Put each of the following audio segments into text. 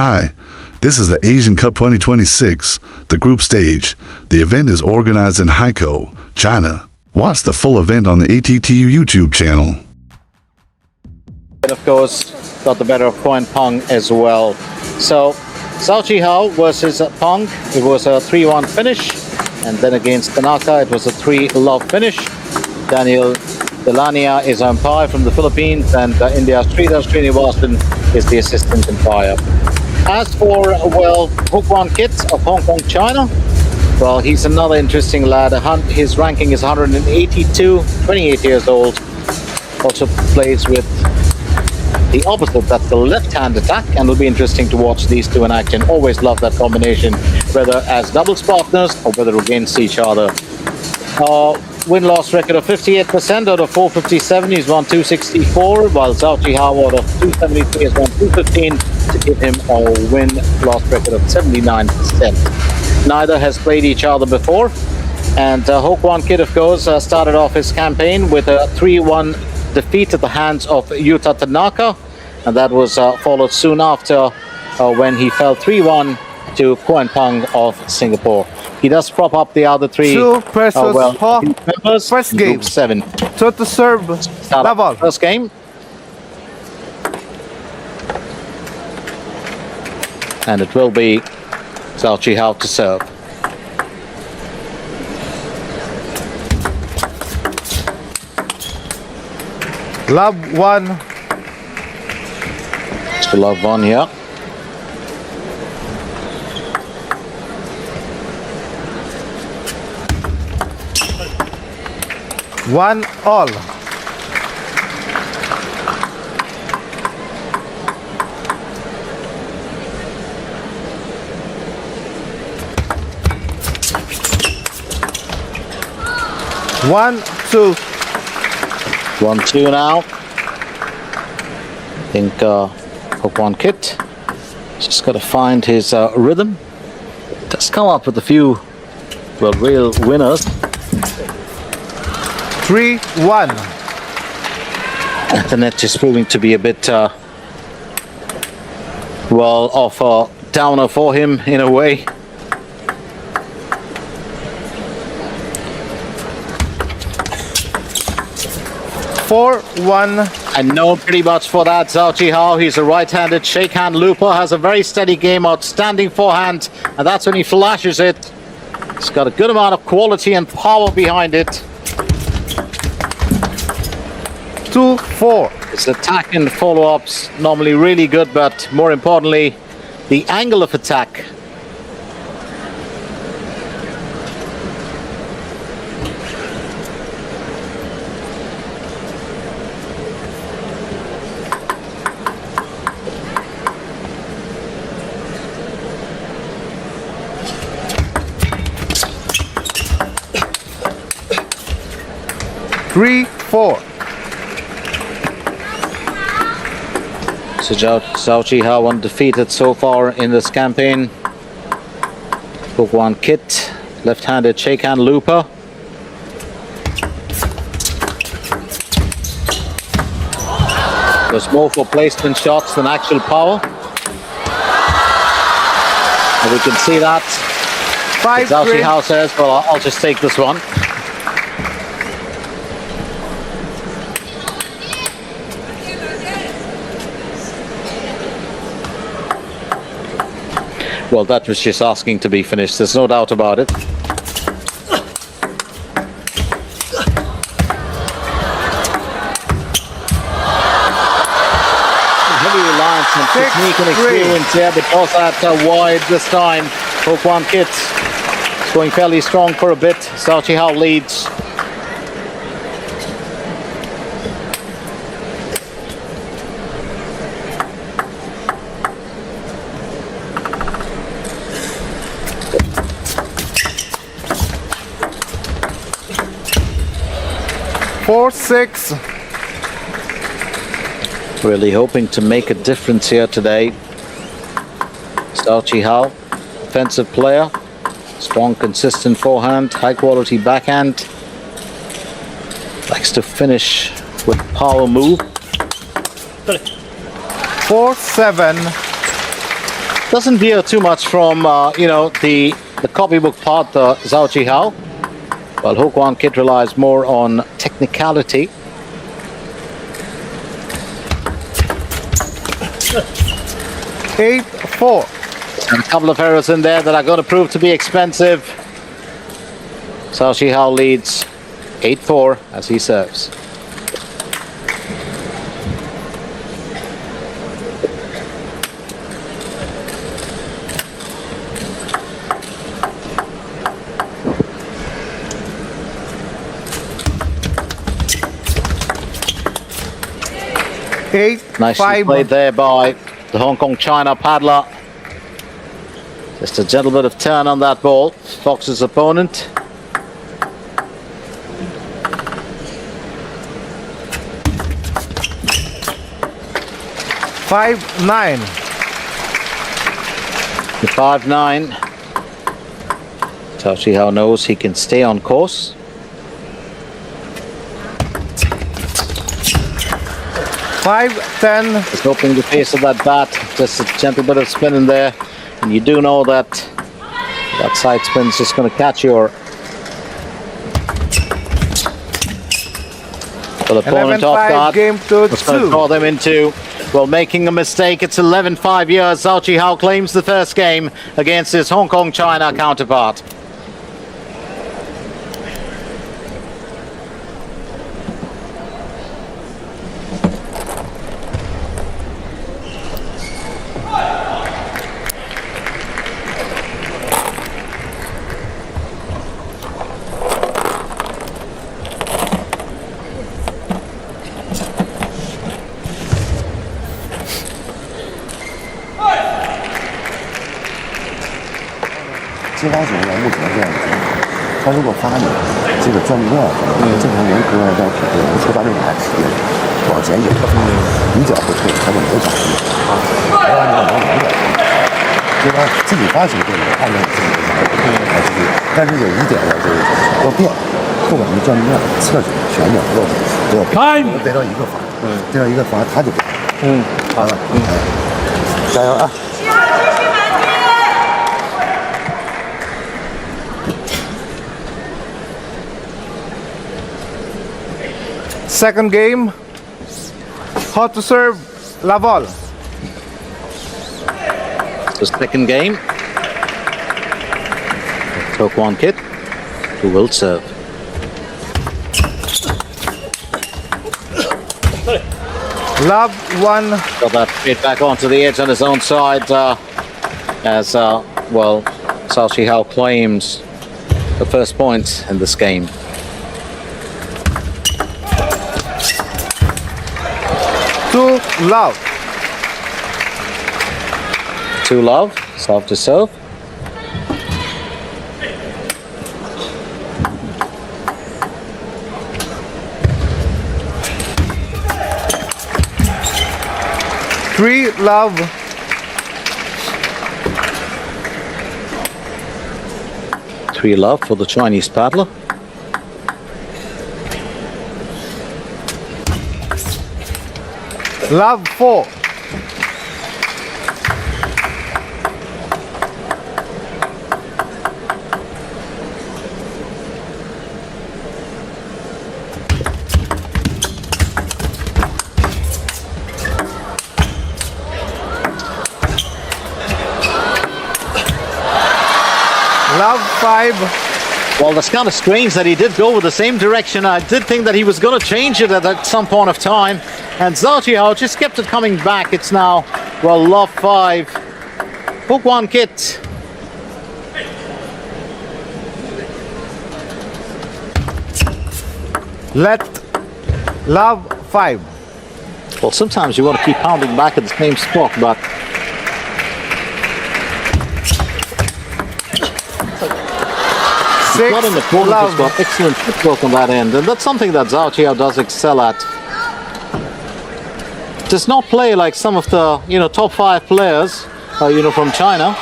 Hi, this is the Asian Cup 2026, the group stage. The event is organized in Haikou, China. Watch the full event on the ETTU YouTube channel. And of course, got the better of Kwan as well. So, Qihao versus Peng, it was a 3-1 finish. And then against Tanaka, it was a 3-love finish. Daniel Delania is umpire from the Philippines, and India's Sridhar Srinivasan is the assistant umpire. As for, well, Kwan Kit of Hong Kong, China, well, he's another interesting lad. His ranking is 182, 28 years old. Also plays with the opposite, that's the left-hand attack, and it'll be interesting to watch these two in action. Always love that combination, whether as doubles partners or whether against each other. Win-loss record of 58% out of 457. He's won 264, while Qihao out of 273 has won 215 to give him a win-loss record of 79%. Neither has played each other before, and Kwan Kit, of course, started off his campaign with a 3-1 defeat at the hands of Yuta Tanaka, and that was followed soon after when he fell 3-1 to Kwan Peng of Singapore. He does prop up the other three. Members first game. Group 7. So to serve level. First game. And it will be Qihao to serve. Love 1. It's love 1 here. One all. One, two. 1-2 now. I think Kwan Kit just got to find his rhythm. Just come up with a few, well, real winners. 3-1. The net is proving to be a bit, well, of a downer for him in a way. Four, 1. And no pretty much for that. Qihao, he's a right-handed shake-hand looper, has a very steady game, outstanding forehand, and that's when he flashes it. He's got a good amount of quality and power behind it. 2-4. His attack and follow-ups normally really good, but more importantly, the angle of attack. Three, 4. So Qihao undefeated so far in this campaign. Kwan Kit, left-handed shake-hand looper. There's more for placement shots than actual power. And we can see that. 5-3. Qihao says, well, I'll just take this one. Well, that was just asking to be finished. There's no doubt about it. Heavy reliance on technique and experience here, because that's wide this time. Kwan Kit is going fairly strong for a bit. Qihao leads. Four, 6. Really hoping to make a difference here today. Qihao, offensive player, strong, consistent forehand, high quality backhand. Likes to finish with power move. 4-7. doesn't veer too much from the copybook part, Zhao Qihao. While Ho Kwan Kit relies more on technicality. Eight, 4. And a couple of errors in there that are going to prove to be expensive. Zhao Qihao leads 8-4 as he serves. Eight, Nicely 5. played there by the Hong Kong China paddler. Just a gentle bit of turn on that ball. Fox's opponent. Five, 9. The 5-9. Zhao Qihao knows he can stay on course. 5, 10. Just opening the face of that bat. Just a gentle bit of spin in there. And you do know that that side spin is just going to catch your opponent off 11-5 guard. game to It's going to 2. draw them into, well, making a mistake. It's 11-5 here. Zhao Qihao claims the first game against his Hong Kong China counterpart.接发球呢，目前这样子，他如果发你这个转不过来，正常人格要体会不出发这种时间，往前有，你只要不退，他就没有奖励。当然你往往有点，接发自己发球对你按照你自己的想法来继续，但是有一点呢，就是要变，不管是转不转、侧转、旋转都要变，得到一个罚，得到一个罚他就变。好了，加油啊！ Second game. Hot to serve. Laval. The second game. Ho Kwan Kit, who will serve. Love 1. Got that straight back onto the edge on his own side as, well, Zhao Qihao claims the first points in this game. Two, love. 2 love, serve to serve. Three, love. Three love for the Chinese paddler. Love 4. Love 5. Well, that's kind of strange that he did go with the same direction. I did think that he was going to change it at some point of time. And Zhao Qihao just kept it coming back. It's now, well, love 5. Ho Kwan Kit. Let love 5. Well, sometimes you want to keep pounding back at the same spot, but 6, not in the corner. He's love. got excellent footwork on that end. And that's something that Zhao Qihao does excel at. Does not play like some of the, top 5 players, from China.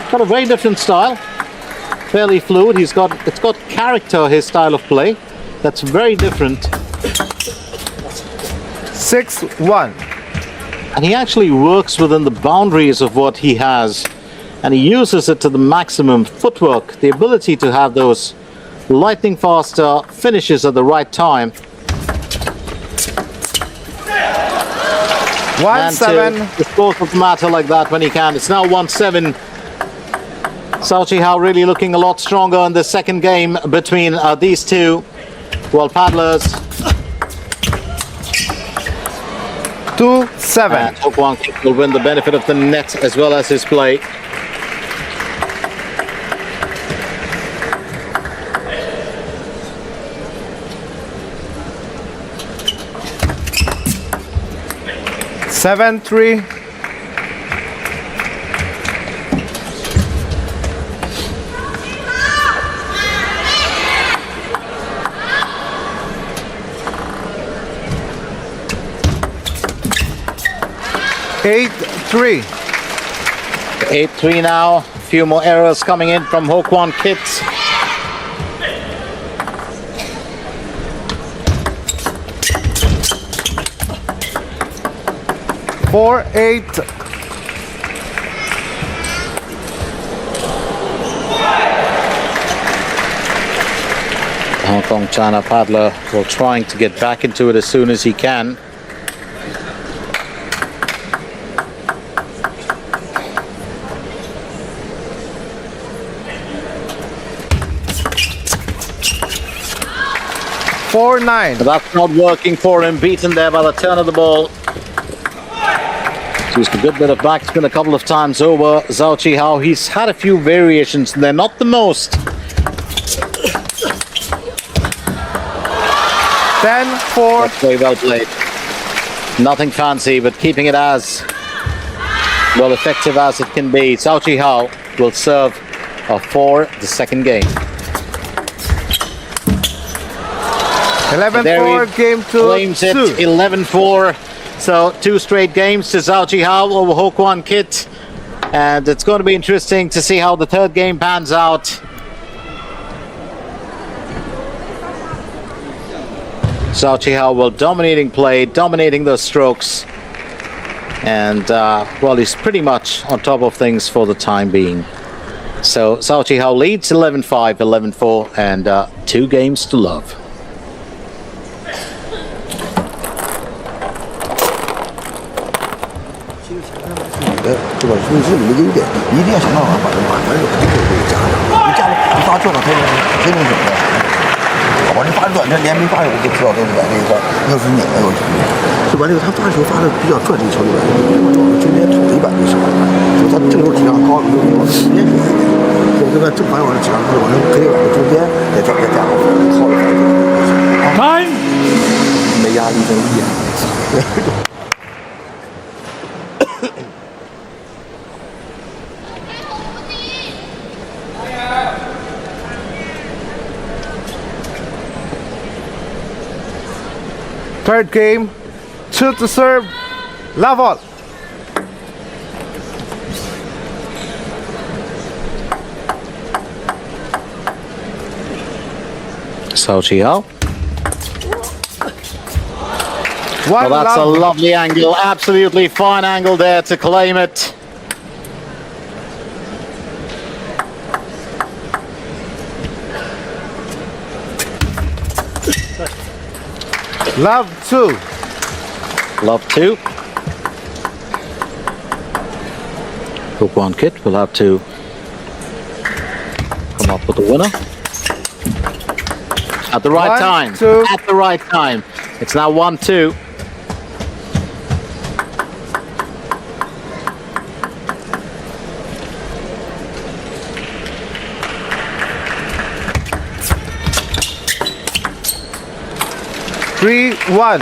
Got a very different style. Fairly fluid. It's got character, his style of play. That's very different. 6, 1. And he actually works within the boundaries of what he has and he uses it to the maximum. Footwork, the ability to have those lightning fast finishes at the right time. 1-7. And to dispose of the matter like that when he can. It's now 1-7. Zhou Qihao really looking a lot stronger in the second game between these two world paddlers. 2-7. And Kwan will win the benefit of the net as well as his play. Seven, 3. Eight, 3. 8-3 now. A few more errors coming in from Kwan Kit. Four, 8. Hong Kong China paddler will trying to get back into it as soon as he can. Four, 9. But that's not working for him. Beaten there by the turn of the ball. Used a good bit of backspin a couple of times over Zhou Qihao. He's had a few variations. They're not the most. 10-4. That's very well played. Nothing fancy, but keeping it as well effective as it can be. Zhou Qihao will serve for the second game. 11-4, game two. Claims it 11-4. So 2 straight games to Zhou Qihao over Kwan Kit. And it's going to be interesting to see how the third game pans out. Zhou Qihao will dominating play, dominating those strokes. And, well, he's pretty much on top of things for the time being. So Zhou Qihao leads 11-5, 11-4, and 2 games to love. 这个是你的优点，一定要想办法把这满分肯定会加上。你加了，你发转了，他能怎么样？好吧，你发转，这连没发有就知道都是在那个要是拧的有球，是吧？这个他发球发的比较转，这球里边，中间捅一板就行了。就他正球质量高，就往中间去。就这个正反往质量高，往肯定往中间再转再加高分，靠着分。Time. 没压力真厉害。Third game, 2 to serve, love all. Zhou Qihao. One Well, that's love. a lovely angle, absolutely fine angle there to claim it. Love 2. Love 2. Kwan Kit will have to come up with the winner. At the right 1, time. 2. At the right time. It's now 1-2. Three, 1.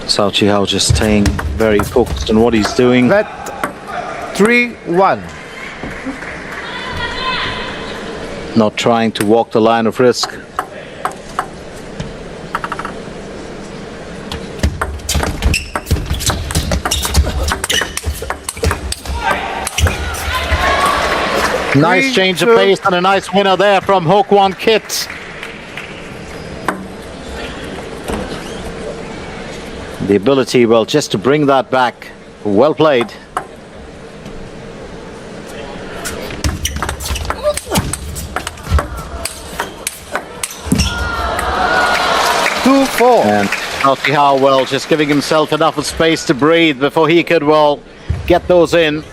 Zhou Qihao just staying very focused on what he's doing. Let 3-1. Not trying to walk the line of risk. Nice change of pace and a nice winner there from Kwan Kit. The ability, well, just to bring that back. Well played. And Qihao, well, just giving himself enough of space to breathe before he could, well, get those in.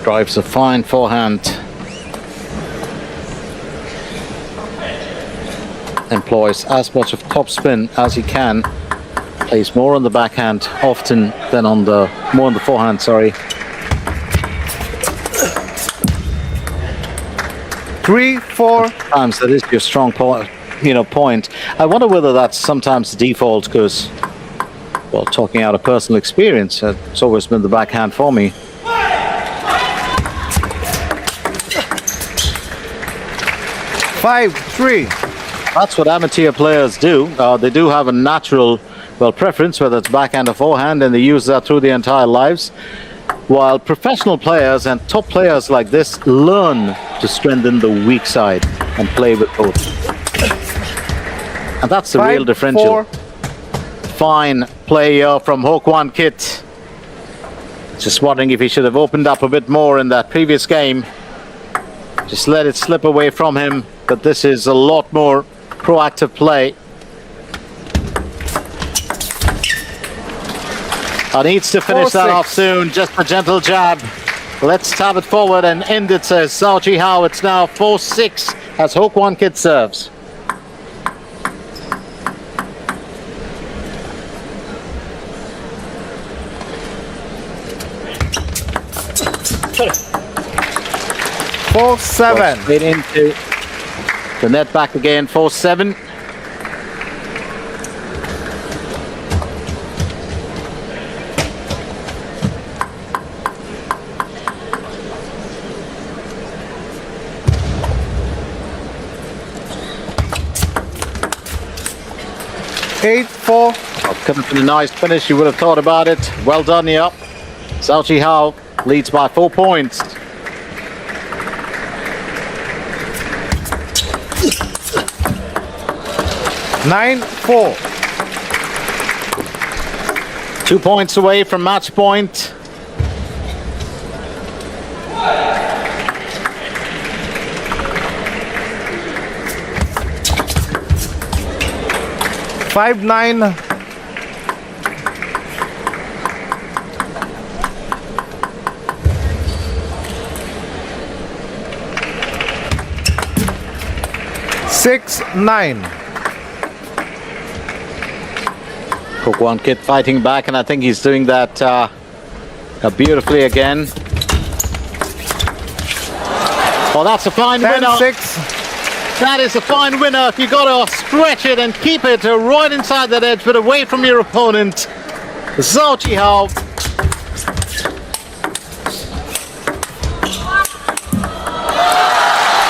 Drives a fine forehand. Employs as much of topspin as he can. Plays more on the backhand often than on the more on the forehand, sorry. 3-4. Sometimes that is your strong point, point. I wonder whether that's sometimes the default because, well, talking out of personal experience, it's always been the backhand for me. 5-3. That's what amateur players do. They do have a natural, well, preference, whether it's backhand or forehand, and they use that through their entire lives. While professional players and top players like this learn to strengthen the weak side and play with both. And that's the real differential. 5-4. Fine play from Kwan Kit. Just wondering if he should have opened up a bit more in that previous game. Just let it slip away from him. But this is a lot more proactive play. Needs to finish that off soon. Just a gentle jab. Let's tab it forward and end it, says Zhao Qihao. It's now 4-6 as Kwan Kit serves. Four, 7. Straight into the net back again, 4-7. Eight, 4. Could have been a nice finish. You would have thought about it. Well done here. Zhao Qihao leads by 4 points. Nine, 4. 2 points away from match point. Five, 9. 6-9. Kwan Kit fighting back, and I think he's doing that beautifully again. Well, that's a fine 10, winner. 6. That is a fine winner. You got to stretch it and keep it right inside that edge, but away from your opponent. Zhao Qihao.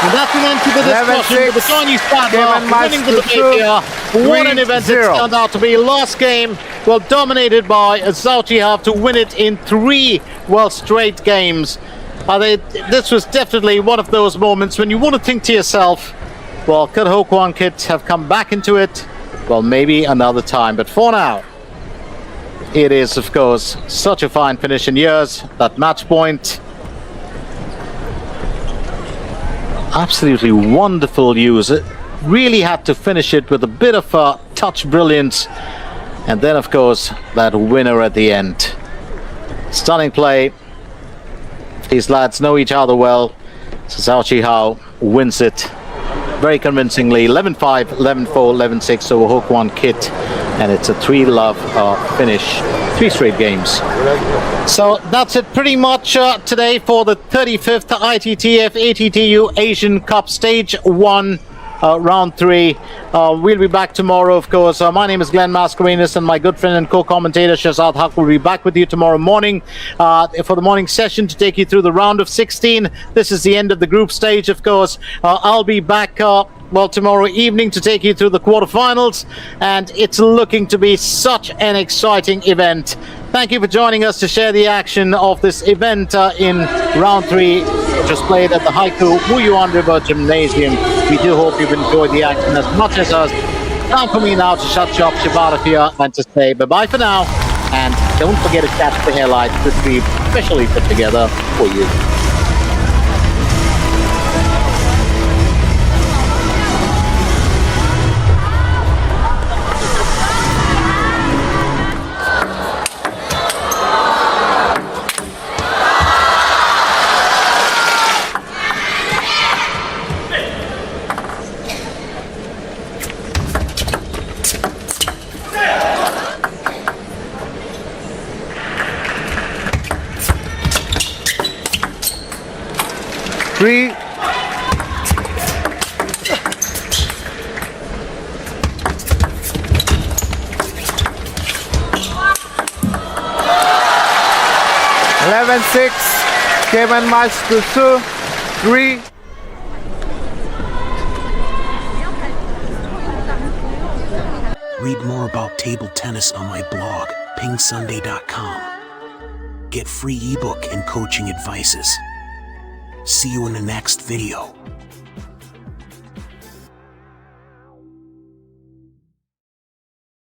And that's an end to the discussion with the Chinese partner winning the debate here. What an event it turned out to be. Last game, well, dominated by Zhao Qihao to win it in 3, well, straight games. This was definitely one of those moments when you want to think to yourself, well, could Kwan Kit have come back into it? Well, maybe another time. But for now, it is, of course, such a fine finish in years. That match point. Absolutely wonderful use. It really had to finish it with a bit of touch brilliance. And then, of course, that winner at the end. Stunning play. These lads know each other well. So Zhao Qihao wins it very convincingly. 11-5, 11-4, 11-6 over Kwan Kit. And it's a 3-love finish. 3 straight games. So that's it pretty much today for the 35th ITTF-ATTU Asian Cup Stage 1. Round 3. We'll be back tomorrow, of course. My name is Glenn Mascarenas, and my good friend and co-commentator Shahzad Haq will be back with you tomorrow morning for the morning session to take you through the round of 16. This is the end of the group stage, of course. I'll be back well, tomorrow evening to take you through the quarterfinals, and it's looking to be such an exciting event. Thank you for joining us to share the action of this event in round 3, which was played at the Haikou Wuyuan River Gymnasium. We do hope you've enjoyed the action as much as us. Time for me now to shut you up, Shibata here, and to say bye-bye for now. And don't forget to catch the highlights which we've specially put together for you. Three. Eleven 6. Kevin match to 2-3. Read more about table tennis on my blog, PingSunday.com. Get free ebook and coaching advices. See you in the next video.